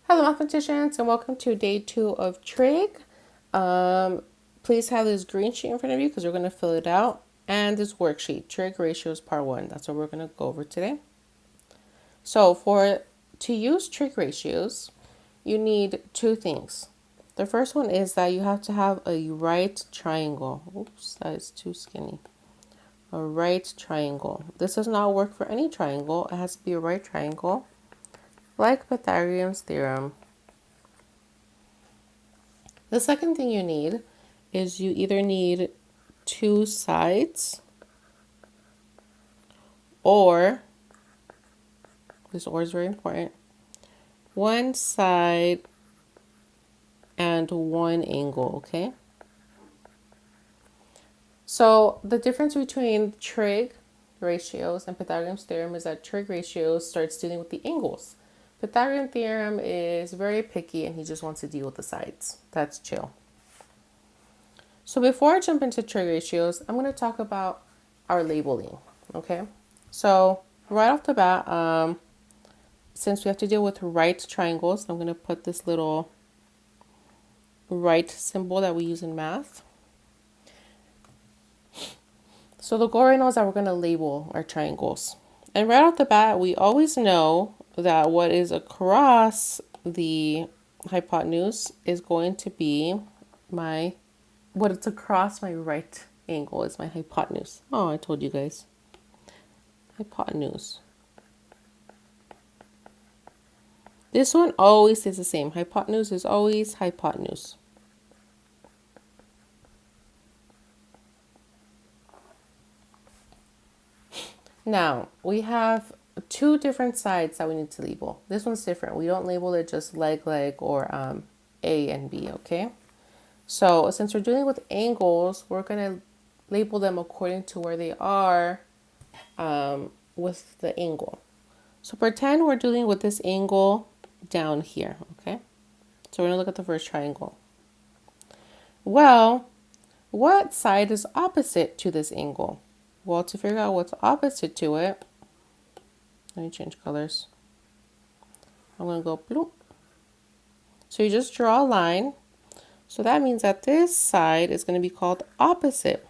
Hello mathematicians and welcome to day 2 of Trig. Please have this green sheet in front of you because we're going to fill it out, and this worksheet, Trig ratios part 1. That's what we're going to go over today. So to use trig ratios, you need two things. The first one is that you have to have a right triangle. Oops, that is too skinny. A right triangle. This does not work for any triangle. It has to be a right triangle, like Pythagorean's theorem. The second thing you need is you either need two sides, or, this or is very important, one side and one angle, okay? So the difference between trig ratios and Pythagorean's theorem is that trig ratios starts dealing with the angles. Pythagorean theorem is very picky and he just wants to deal with the sides. That's chill. So before I jump into trig ratios, I'm going to talk about our labeling, okay? So right off the bat, since we have to deal with right triangles, I'm going to put this little right symbol that we use in math. So the goal right now is that we're going to label our triangles. And right off the bat, we always know that what is across the hypotenuse is going to be what it's across my right angle is my hypotenuse. Oh, I told you guys. Hypotenuse. This one always stays the same. Hypotenuse is always hypotenuse. Now, we have two different sides that we need to label. This one's different. We don't label it just leg, or A and B, okay? So since we're dealing with angles, we're going to label them according to where they are with the angle. So pretend we're dealing with this angle down here, okay? So we're going to look at the first triangle. Well, what side is opposite to this angle? Well, to figure out what's opposite to it, let me change colors. I'm going to go bloop. So you just draw a line. So that means that this side is going to be called opposite,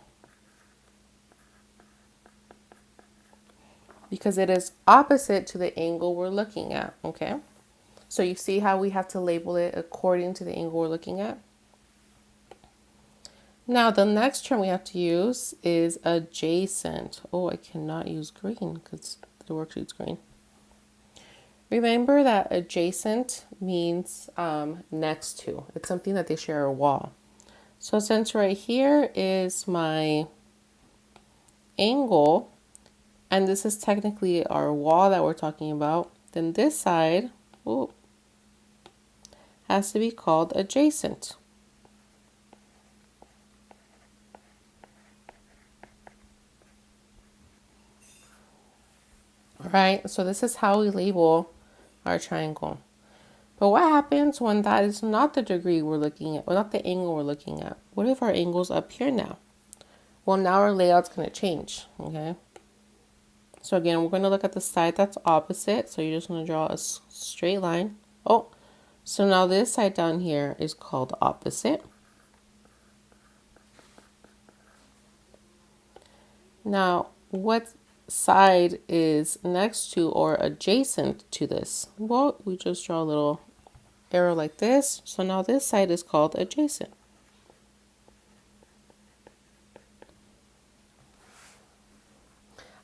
because it is opposite to the angle we're looking at, okay? So you see how we have to label it according to the angle we're looking at? Now the next term we have to use is adjacent. Oh, I cannot use green because the worksheet's green. Remember that adjacent means next to. It's something that they share a wall. So since right here is my angle, and this is technically our wall that we're talking about, then this side has to be called adjacent. All right, so this is how we label our triangle. But what happens when that is not the degree we're looking at, or not the angle we're looking at? What if our angle's up here now? Well, now our layout's going to change, okay? So again, we're going to look at the side that's opposite. So you're just going to draw a straight line. Oh, so now this side down here is called opposite. Now, what side is next to or adjacent to this? Well, we just draw a little arrow like this. So now this side is called adjacent.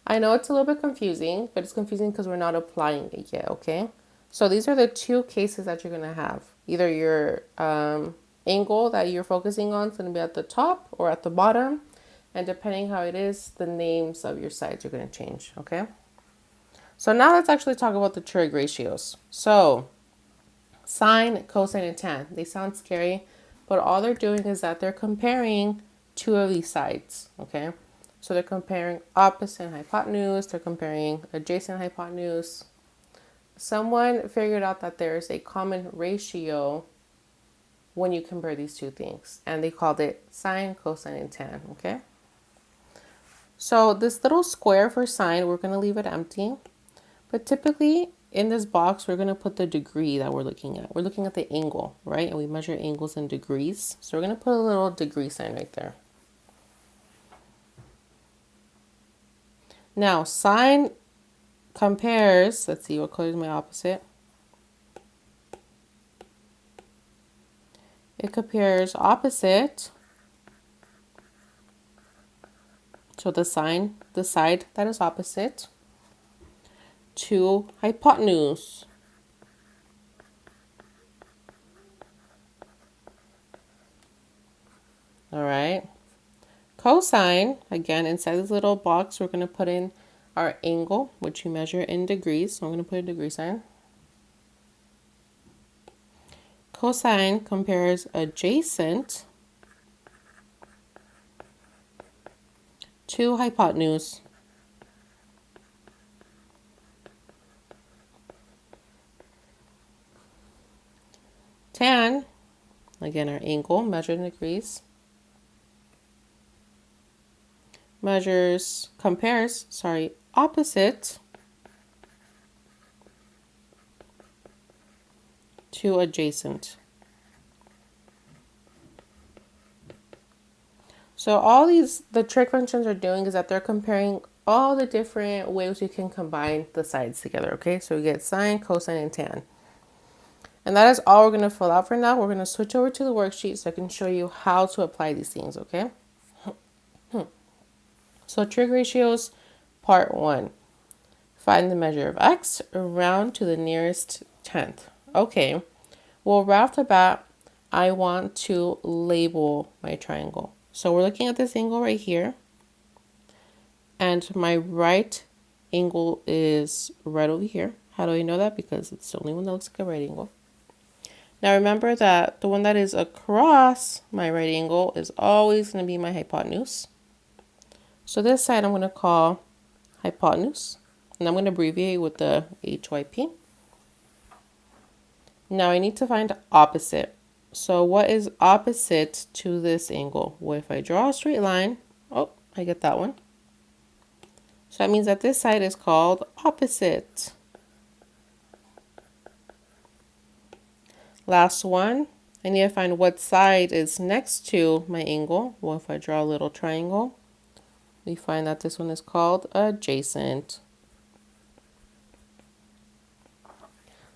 I know it's a little bit confusing, but it's confusing because we're not applying it yet, okay? So these are the two cases that you're going to have. Either your angle that you're focusing on is going to be at the top or at the bottom. And depending how it is, the names of your sides are going to change, okay? So now let's actually talk about the trig ratios. So sine, cosine, and tan. They sound scary, but all they're doing is that they're comparing two of these sides, okay? So they're comparing opposite hypotenuse, they're comparing adjacent hypotenuse. Someone figured out that there's a common ratio when you compare these two things, and they called it sine, cosine, and tan, okay? So this little square for sine, we're going to leave it empty. But typically, in this box, we're going to put the degree that we're looking at. We're looking at the angle, right? And we measure angles in degrees. So we're going to put a little degree sign right there. Now, sine compares, let's see, what color is my opposite? It compares opposite, so the side that is opposite, to hypotenuse. All right. Cosine, again, inside this little box, we're going to put in our angle, which we measure in degrees. So I'm going to put a degree sign. Cosine compares adjacent to hypotenuse. Tan, again, our angle measured in degrees, compares opposite to adjacent. So all the trig functions are doing is that they're comparing all the different ways we can combine the sides together, okay? So we get sine, cosine, and tan. And that is all we're going to fill out for now. We're going to switch over to the worksheet so I can show you how to apply these things, okay? So trig ratios, part 1. Find the measure of x, round to the nearest tenth. Okay, well, right off the bat, I want to label my triangle. So we're looking at this angle right here. And my right angle is right over here. How do I know that? Because it's the only one that looks like a right angle. Now remember that the one that is across my right angle is always going to be my hypotenuse. So this side I'm going to call hypotenuse, and I'm going to abbreviate with the HYP. Now I need to find opposite. So what is opposite to this angle? Well, if I draw a straight line, oh, I get that one. So that means that this side is called opposite. Last one, I need to find what side is next to my angle. Well, if I draw a little triangle, we find that this one is called adjacent.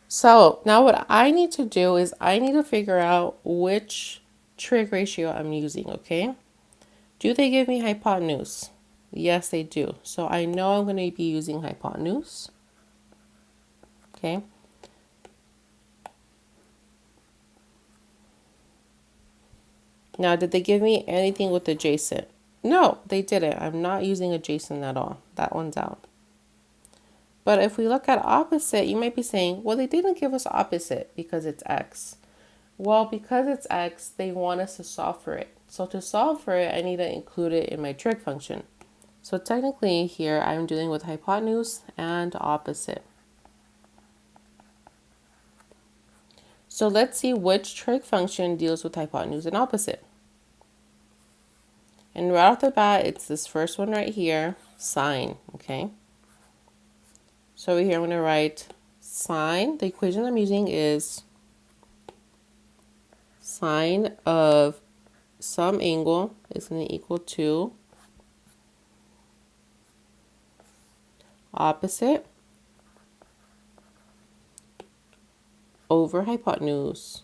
So now what I need to do is I need to figure out which trig ratio I'm using, okay? Do they give me hypotenuse? Yes, they do. So I know I'm going to be using hypotenuse, okay? Now, did they give me anything with adjacent? No, they didn't. I'm not using adjacent at all. That one's out. But if we look at opposite, you might be saying, well, they didn't give us opposite because it's x. Well, because it's x, they want us to solve for it. So to solve for it, I need to include it in my trig function. So technically here, I'm dealing with hypotenuse and opposite. So let's see which trig function deals with hypotenuse and opposite. And right off the bat, it's this first one right here, sine, okay? So over here, I'm going to write sine. The equation I'm using is sine of some angle is going to equal to opposite over hypotenuse.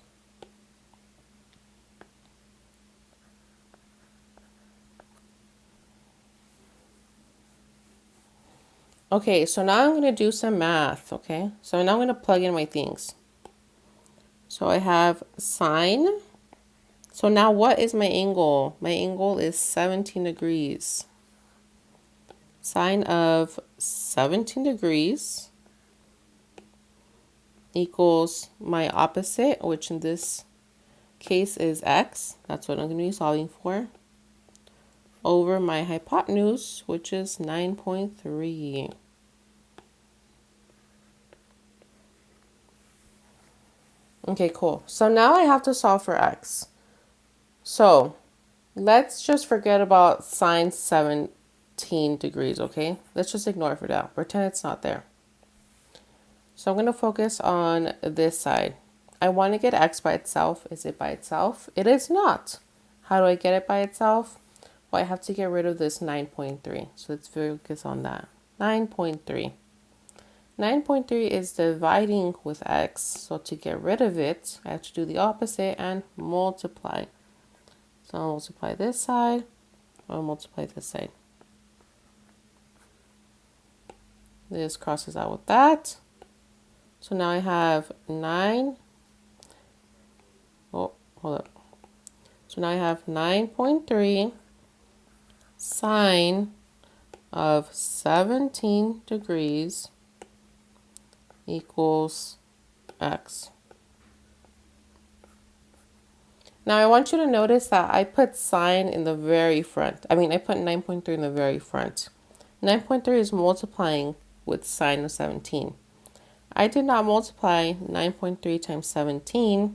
Okay, so now I'm going to do some math, okay? So now I'm going to plug in my things. So I have sine. So now what is my angle? My angle is 17 degrees. Sine of 17 degrees equals my opposite, which in this case is x. That's what I'm going to be solving for. Over my hypotenuse, which is 9.3. Okay, cool. So now I have to solve for x. So let's just forget about sine 17 degrees, okay? Let's just ignore it for now. Pretend it's not there. So I'm going to focus on this side. I want to get x by itself. Is it by itself? It is not. How do I get it by itself? Well, I have to get rid of this 9.3. So let's focus on that. 9.3. 9.3 is dividing with x. So to get rid of it, I have to do the opposite and multiply. So I'll multiply this side. I'll multiply this side. This crosses out with that. So now I have 9. Oh, hold up. So now I have 9.3 sine of 17 degrees equals x. Now I want you to notice that I put sine in the very front. I put 9.3 in the very front. 9.3 is multiplying with sine of 17. I did not multiply 9.3 times 17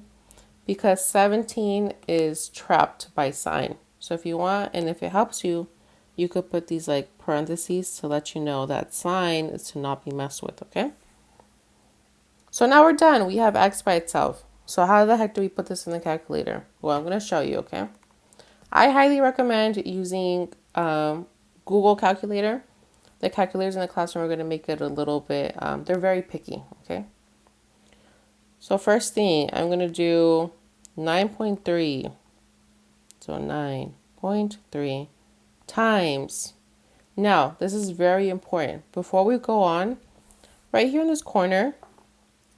because 17 is trapped by sine. So if you want, and if it helps you, you could put these like parentheses to let you know that sine is to not be messed with, okay? So now we're done. We have x by itself. So how the heck do we put this in the calculator? Well, I'm going to show you, okay? I highly recommend using Google Calculator. The calculators in the classroom are going to make it a little bit, they're very picky, okay? So first thing, I'm going to do 9.3. So 9.3 times. Now, this is very important. Before we go on, right here in this corner,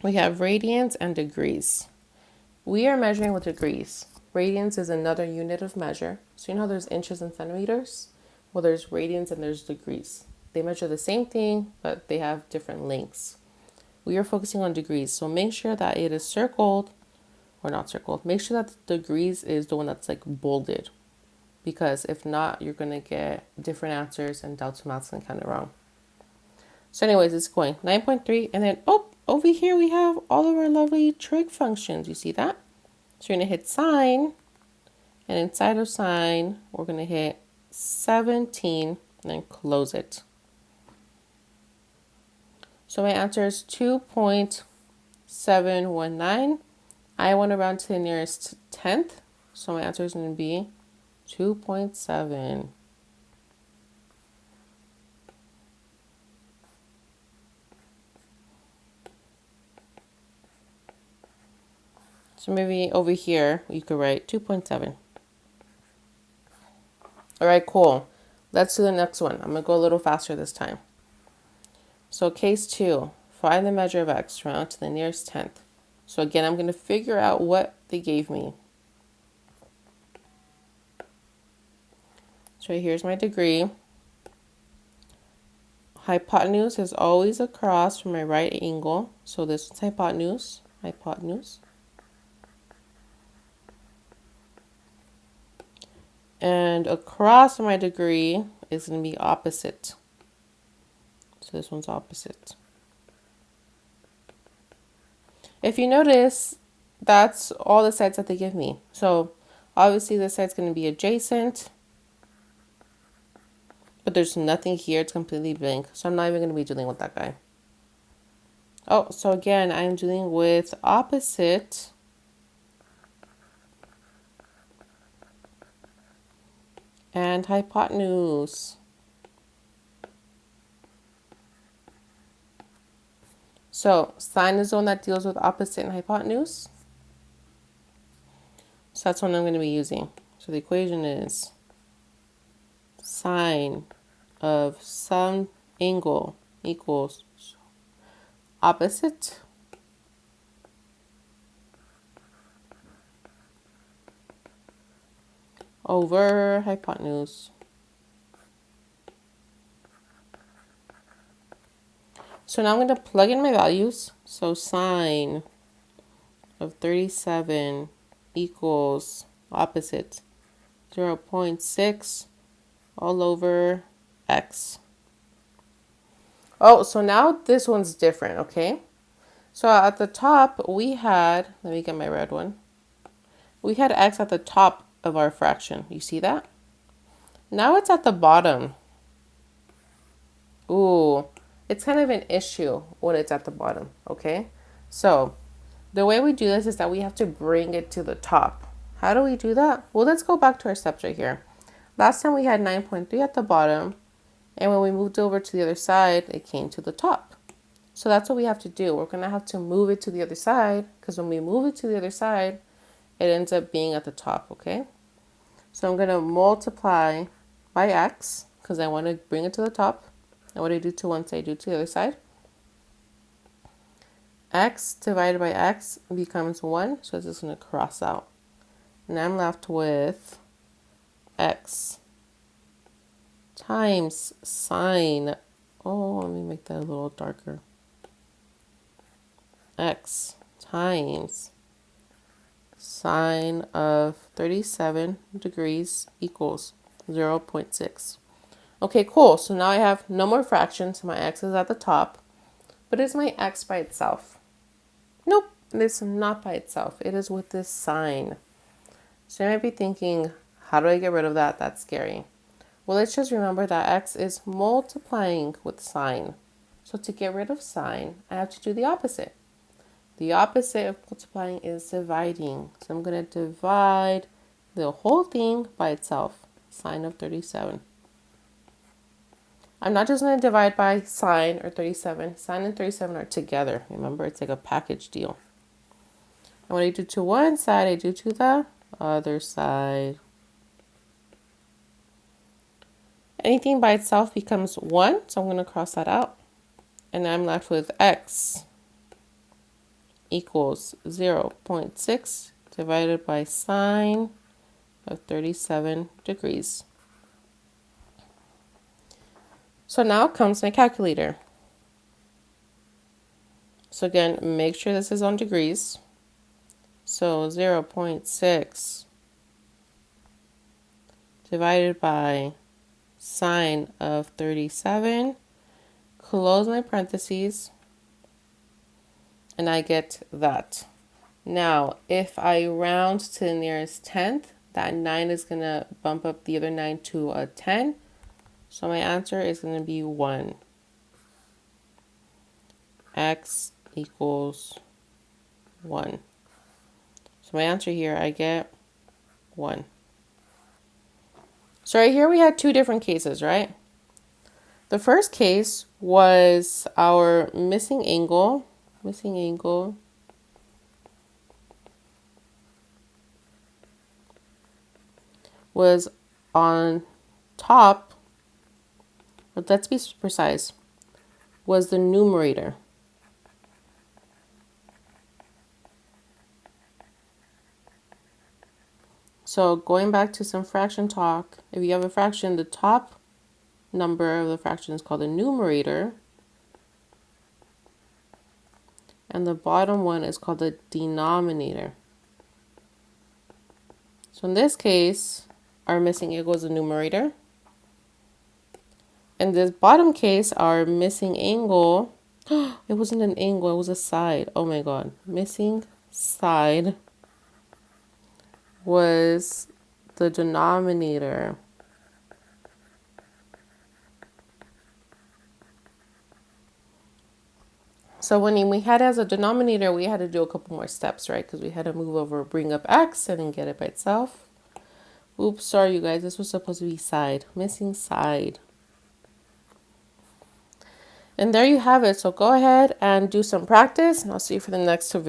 we have radians and degrees. We are measuring with degrees. Radians is another unit of measure. So you know how there's inches and centimeters? Well, there's radians and there's degrees. They measure the same thing, but they have different lengths. We are focusing on degrees. So make sure that it is circled, or not circled. Make sure that the degrees is the one that's like bolded. Because if not, you're going to get different answers and Delta Math's going to kind of wrong. So anyways, it's going 9.3. And then, over here we have all of our lovely trig functions. You see that? So you're going to hit sine. And inside of sine, we're going to hit 17 and then close it. So my answer is 2.719. I want to round to the nearest tenth. So my answer is going to be 2.7. So maybe over here, you could write 2.7. All right, cool. Let's do the next one. I'm going to go a little faster this time. So case 2, find the measure of x, round to the nearest tenth. So again, I'm going to figure out what they gave me. So here's my degree. Hypotenuse is always across from my right angle. So this is hypotenuse. And across from my degree is going to be opposite. So this one's opposite. If you notice, that's all the sides that they give me. So obviously this side's going to be adjacent. But there's nothing here. It's completely blank. So I'm not even going to be dealing with that guy. Oh, so again, I'm dealing with opposite. And hypotenuse. So sine is the one that deals with opposite and hypotenuse. So that's what I'm going to be using. So the equation is sine of some angle equals opposite over hypotenuse. So now I'm going to plug in my values. So sine of 37 equals opposite 0.6 all over x. Oh, so now this one's different, okay? So at the top we had, let me get my red one. We had x at the top of our fraction. You see that? Now it's at the bottom. Ooh, it's kind of an issue when it's at the bottom, okay? So the way we do this is that we have to bring it to the top. How do we do that? Well, let's go back to our steps right here. Last time we had 9.3 at the bottom, and when we moved over to the other side, it came to the top. So that's what we have to do. We're going to have to move it to the other side, because when we move it to the other side, it ends up being at the top, okay? So I'm going to multiply by x, because I want to bring it to the top. And what I do to one side, I do to the other side. X divided by x becomes 1, so it's just going to cross out. And I'm left with x times sine, oh, let me make that a little darker. X times sine of 37 degrees equals 0.6. Okay, cool. So now I have no more fractions. My x is at the top. But is my x by itself? Nope, it is not by itself. It is with this sign. So you might be thinking, how do I get rid of that? That's scary. Well, let's just remember that x is multiplying with sine. So to get rid of sine, I have to do the opposite. The opposite of multiplying is dividing. So I'm going to divide the whole thing by itself, sine of 37. I'm not just going to divide by sine or 37. Sine and 37 are together. Remember, it's like a package deal. And what I do to one side, I do to the other side. Anything by itself becomes 1, so I'm going to cross that out. And I'm left with x equals 0.6 divided by sine of 37 degrees. So now comes my calculator. So again, make sure this is on degrees. So 0.6 divided by sine of 37, close my parentheses, and I get that. Now, if I round to the nearest tenth, that 9 is going to bump up the other 9 to a 10. So my answer is going to be 1. X equals 1. So my answer here, I get 1. So right here we had two different cases, right? The first case was our missing angle. Missing angle was on top, but let's be precise, was the numerator. So going back to some fraction talk, if you have a fraction, the top number of the fraction is called the numerator, and the bottom one is called the denominator. So in this case, our missing angle is the numerator. In this bottom case, our missing angle, it wasn't an angle, it was a side. Oh my God. Missing side was the denominator. So when we had as a denominator, we had to do a couple more steps, right? Because we had to move over, bring up x, and then get it by itself. Oops, sorry, you guys. This was supposed to be side. Missing side. And there you have it. So go ahead and do some practice, and I'll see you for the next video.